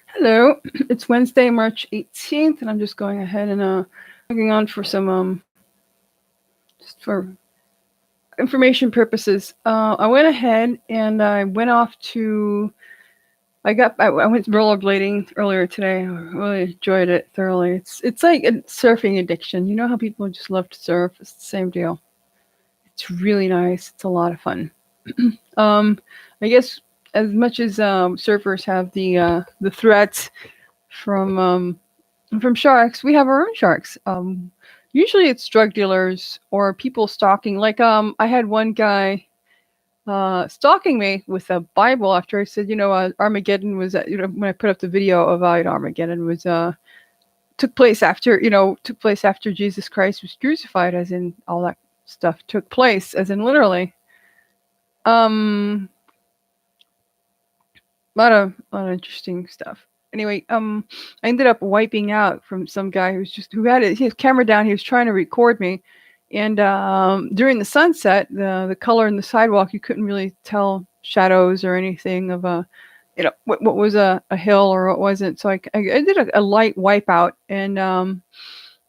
Hello, it's Wednesday, March 18th, and I'm just going ahead and logging on for some just for information purposes. I went ahead and I went off to. I went rollerblading earlier today. I really enjoyed it thoroughly. It's like a surfing addiction. You know how people just love to surf? It's the same deal. It's really nice. It's a lot of fun. Um, I guess as much as surfers have the threats from sharks, we have our own sharks. Usually it's drug dealers or people stalking. Like I had one guy stalking me with a Bible after I said, Armageddon was, when I put up the video of Armageddon was took place after Jesus Christ was crucified, as in all that stuff took place, as in literally. Um, lot of interesting stuff. Anyway, I ended up wiping out from some guy who had his camera down. He was trying to record me, and during the sunset, the color in the sidewalk, you couldn't really tell shadows or anything of what was a hill or what wasn't. So I did a light wipeout, and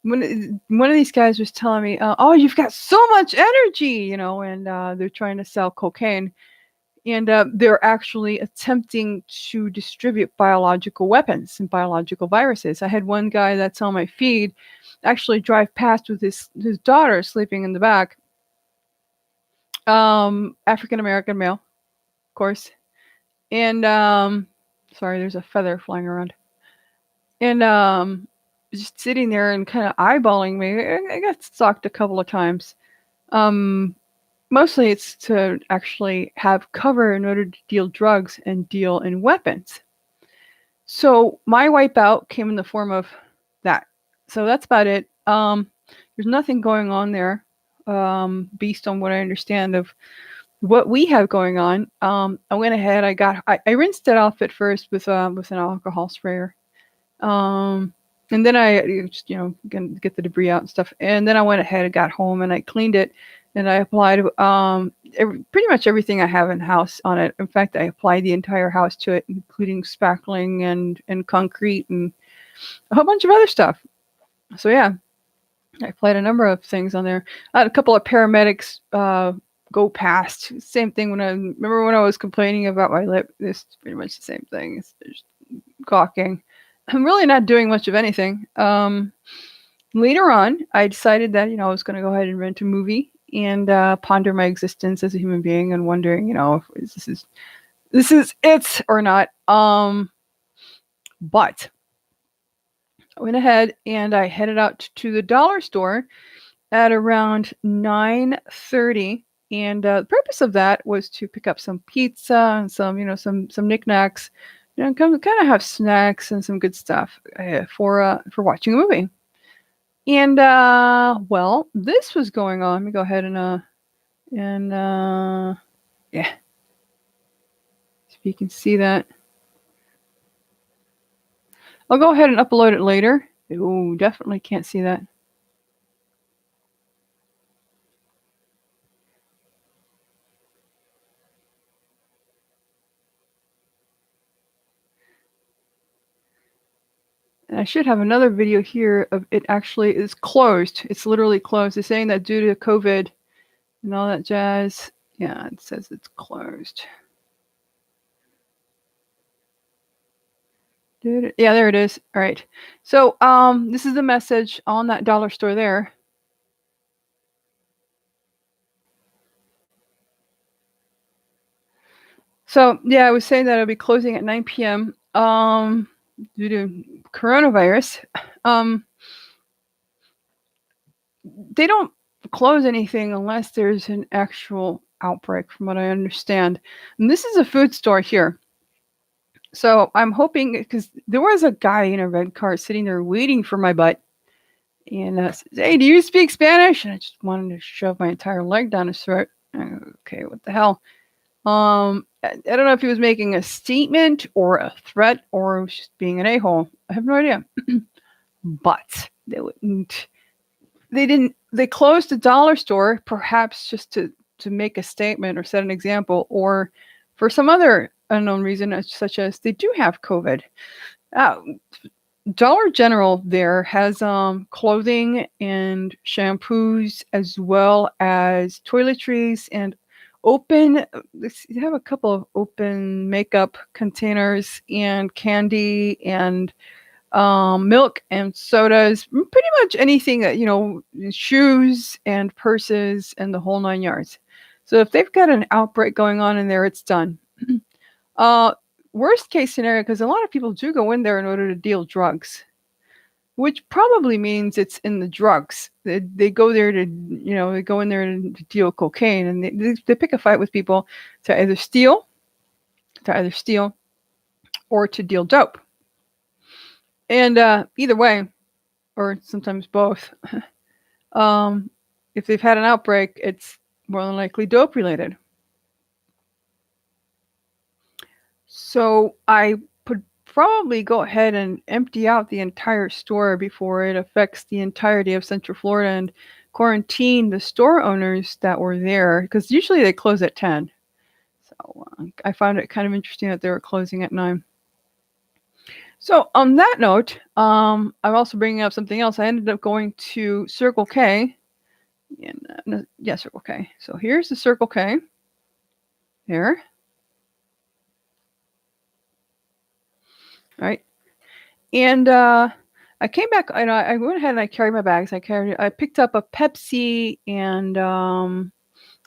when one of these guys was telling me, "Oh, you've got so much energy," and they're trying to sell cocaine, and they're actually attempting to distribute biological weapons and biological viruses. I had one guy that's on my feed actually drive past with his daughter sleeping in the back. African American male, of course, and sorry, there's a feather flying around, and just sitting there and kind of eyeballing me. I got stalked a couple of times. Um, Mostly it's to actually have cover in order to deal drugs and deal in weapons. So my wipeout came in the form of that. So that's about it. There's nothing going on there, based on what I understand of what we have going on. I went ahead. I rinsed it off at first with an alcohol sprayer. And then I just get the debris out and stuff. And then I went ahead and got home and I cleaned it, and I applied pretty much everything I have in the house on it. In fact, I applied the entire house to it, including spackling and concrete and a whole bunch of other stuff. So yeah, I applied a number of things on there. I had a couple of paramedics go past. Same thing when I was complaining about my lip. It's pretty much the same thing. It's just caulking. I'm really not doing much of anything. Later on, I decided that I was going to go ahead and rent a movie and ponder my existence as a human being and wondering, if this is it or not. But I went ahead and I headed out to the dollar store at around 9:30, and the purpose of that was to pick up some pizza and some knickknacks, kind of have snacks and some good stuff for watching a movie. And well, this was going on. Let me go ahead and yeah, if you can see that, I'll go ahead and upload it later. Oh, definitely can't see that. And I should have another video here of it actually is closed. It's literally closed. It's saying that due to COVID and all that jazz. Yeah, it says it's closed. Yeah, there it is. All right. So this is the message on that dollar store there. So yeah, I was saying that it'll be closing at 9 p.m. Due to coronavirus. They don't close anything unless there's an actual outbreak, from what I understand. And this is a food store here. So I'm hoping, because there was a guy in a red car sitting there waiting for my butt, and says, "Hey, do you speak Spanish?" And I just wanted to shove my entire leg down his throat. Okay, what the hell? I don't know if he was making a statement or a threat or was just being an a-hole. I have no idea. But they wouldn't. They didn't. They closed the dollar store, perhaps just to make a statement or set an example, or for some other unknown reason, such as they do have COVID. Uh, Dollar General there has clothing and shampoos as well as toiletries and open. They have a couple of open makeup containers and candy and milk and sodas, pretty much anything that, shoes and purses and the whole 9 yards. So if they've got an outbreak going on in there, it's done. uh, Worst case scenario, because a lot of people do go in there in order to deal drugs, which probably means it's in the drugs. They go there to, they go in there to deal cocaine, and they pick a fight with people to either steal or to deal dope. And either way, or sometimes both, if they've had an outbreak, it's more than likely dope related. So I would probably go ahead and empty out the entire store before it affects the entirety of Central Florida and quarantine the store owners that were there, because usually they close at 10. So I found it kind of interesting that they were closing at 9. So on that note, I'm also bringing up something else. I ended up going to Circle K. Yeah, Circle K. So here's the Circle K. There. Right. And I came back, and I went ahead and I carried my bags. I picked up a Pepsi and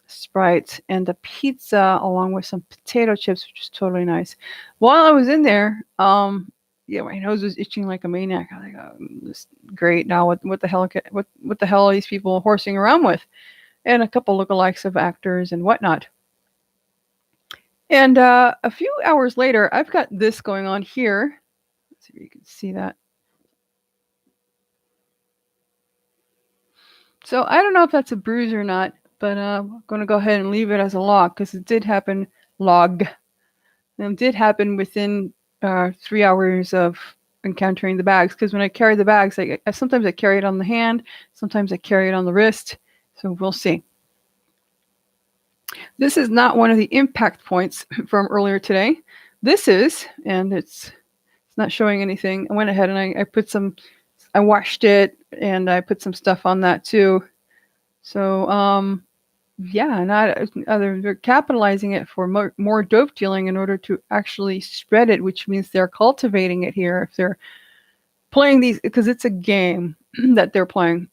Sprite and a pizza along with some potato chips, which is totally nice. While I was in there, my nose was itching like a maniac. I was like, oh, this is great. Now what the hell what the hell are these people horsing around with? And a couple lookalikes of actors and whatnot. And a few hours later, I've got this going on here. Let's see if you can see that. So I don't know if that's a bruise or not, but I'm going to go ahead and leave it as a log, because it did happen. It did happen within 3 hours of encountering the bags, because when I carry the bags, sometimes I carry it on the hand, sometimes I carry it on the wrist. So we'll see. This is not one of the impact points from earlier today. This is, and it's not showing anything. I went ahead and I washed it, and I put some stuff on that too. So they're capitalizing it for more dope dealing in order to actually spread it, which means they're cultivating it here. If they're playing these, because it's a game that they're playing,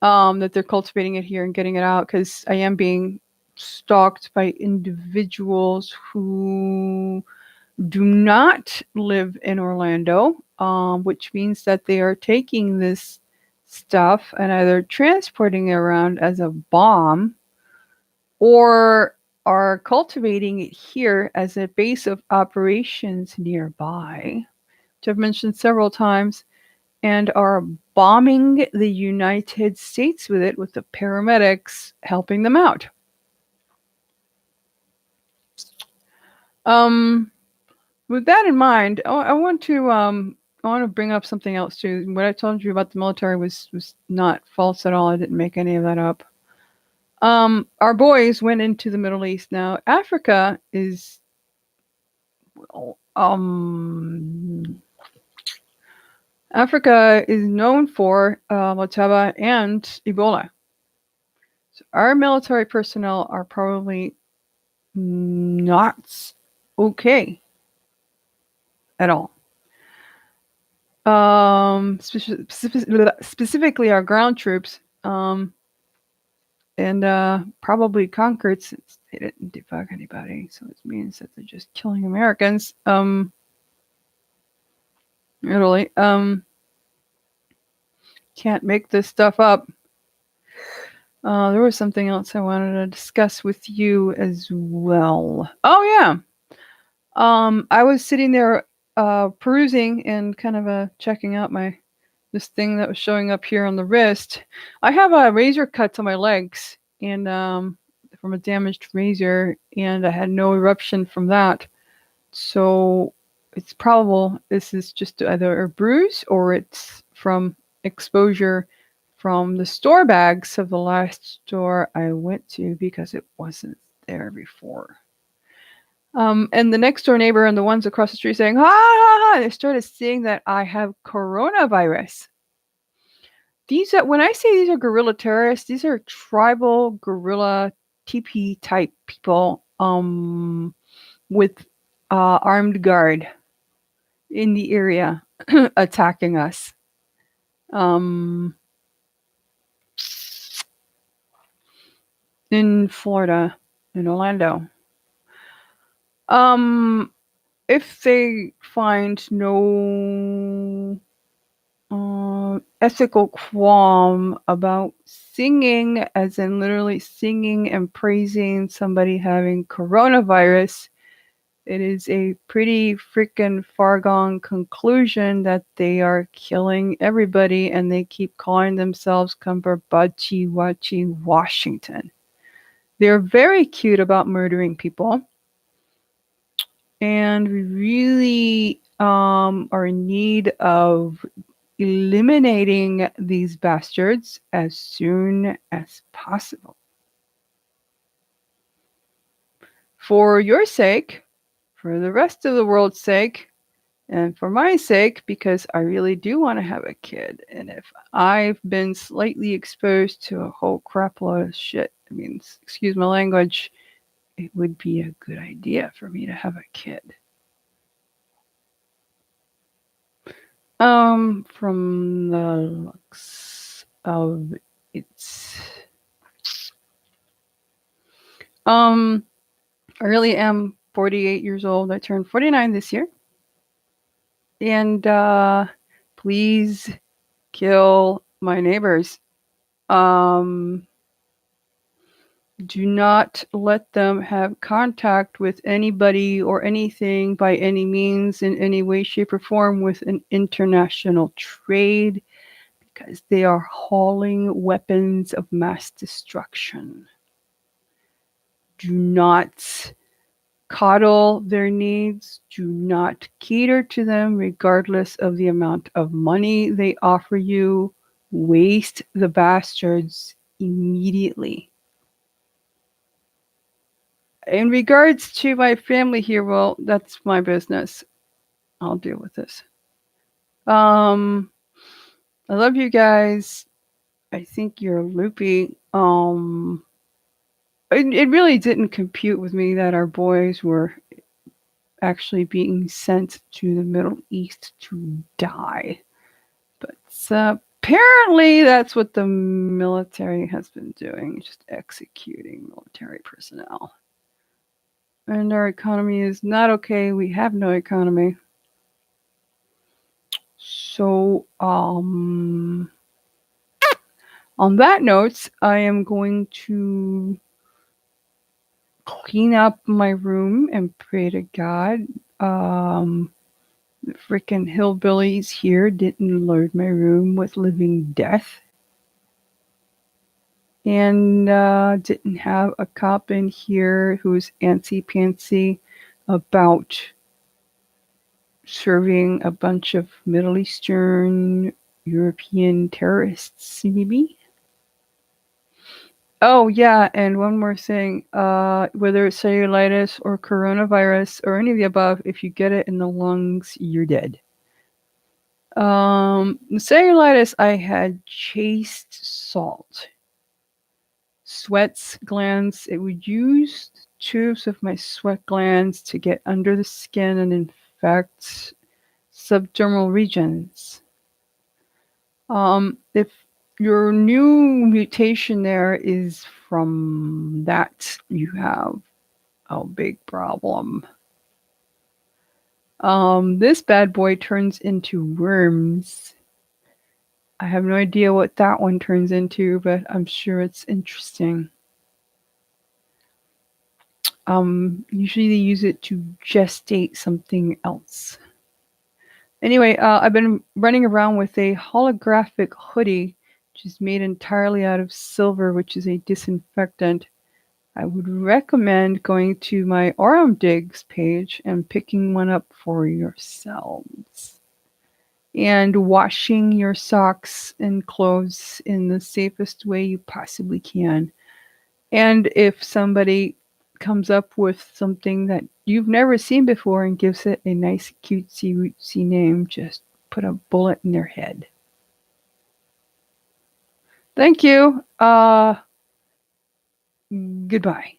that they're cultivating it here and getting it out, because I am being stalked by individuals who do not live in Orlando, which means that they are taking this stuff and either transporting it around as a bomb or are cultivating it here as a base of operations nearby, which I've mentioned several times, and are bombing the United States with it, with the paramedics helping them out. With that in mind, I want to bring up something else too. What I told you about the military was not false at all. I didn't make any of that up. Our boys went into the Middle East. Now, Africa is known for Motaba and Ebola. So our military personnel are probably not okay at all. Specifically our ground troops, and probably conquered, since they didn't defug anybody. So it means that they're just killing Americans. Really, can't make this stuff up. There was something else I wanted to discuss with you as well. Oh yeah. I was sitting there perusing and kind of checking out this thing that was showing up here on the wrist. I have razor cuts on my legs, and from a damaged razor, and I had no eruption from that. So it's probable this is just either a bruise or it's from exposure from the store bags of the last store I went to, because it wasn't there before. And the next door neighbor and the ones across the street saying, ha ha ha, they started saying that I have coronavirus. These are, when I say these are guerrilla terrorists, these are tribal guerrilla TP type people with armed guard in the area attacking us. In Florida, in Orlando. If they find no ethical qualm about singing, as in literally singing and praising somebody having coronavirus, it is a pretty freaking far gone conclusion that they are killing everybody and they keep calling themselves Cumberbatchy Watchy Washington. They're very cute about murdering people. And we really are in need of eliminating these bastards as soon as possible. For your sake, for the rest of the world's sake, and for my sake, because I really do want to have a kid. And if I've been slightly exposed to a whole crap load of shit, I mean, excuse my language, it would be a good idea for me to have a kid. From the looks of it, I really am 48 years old. I turned 49 this year. And please kill my neighbors. Do not let them have contact with anybody or anything by any means in any way, shape, or form with an international trade, because they are hauling weapons of mass destruction. Do not coddle their needs. Do not cater to them regardless of the amount of money they offer you. Waste the bastards immediately. In regards to my family here, well, that's my business. I'll deal with this. I love you guys. I think you're loopy. It really didn't compute with me that our boys were actually being sent to the Middle East to die. But apparently that's what the military has been doing, just executing military personnel. And our economy is not okay. We have no economy. So, on that note, I am going to clean up my room and pray to God. The freaking hillbillies here didn't load my room with living death. And didn't have a cop in here who's antsy-pantsy about serving a bunch of Middle Eastern European terrorists, maybe? Oh, yeah, and one more thing. Whether it's cellulitis or coronavirus or any of the above, if you get it in the lungs, you're dead. The cellulitis, I had chaste salt. Sweats glands. It would use tubes of my sweat glands to get under the skin and infect subdermal regions. If your new mutation there is from that, you have a big problem. This bad boy turns into worms. I have no idea what that one turns into, but I'm sure it's interesting. Usually they use it to gestate something else. Anyway, I've been running around with a holographic hoodie, which is made entirely out of silver, which is a disinfectant. I would recommend going to my Aurum Digs page and picking one up for yourselves. And washing your socks and clothes in the safest way you possibly can. And if somebody comes up with something that you've never seen before and gives it a nice cutesy rootsy name. Just put a bullet in their head. Thank you. Goodbye.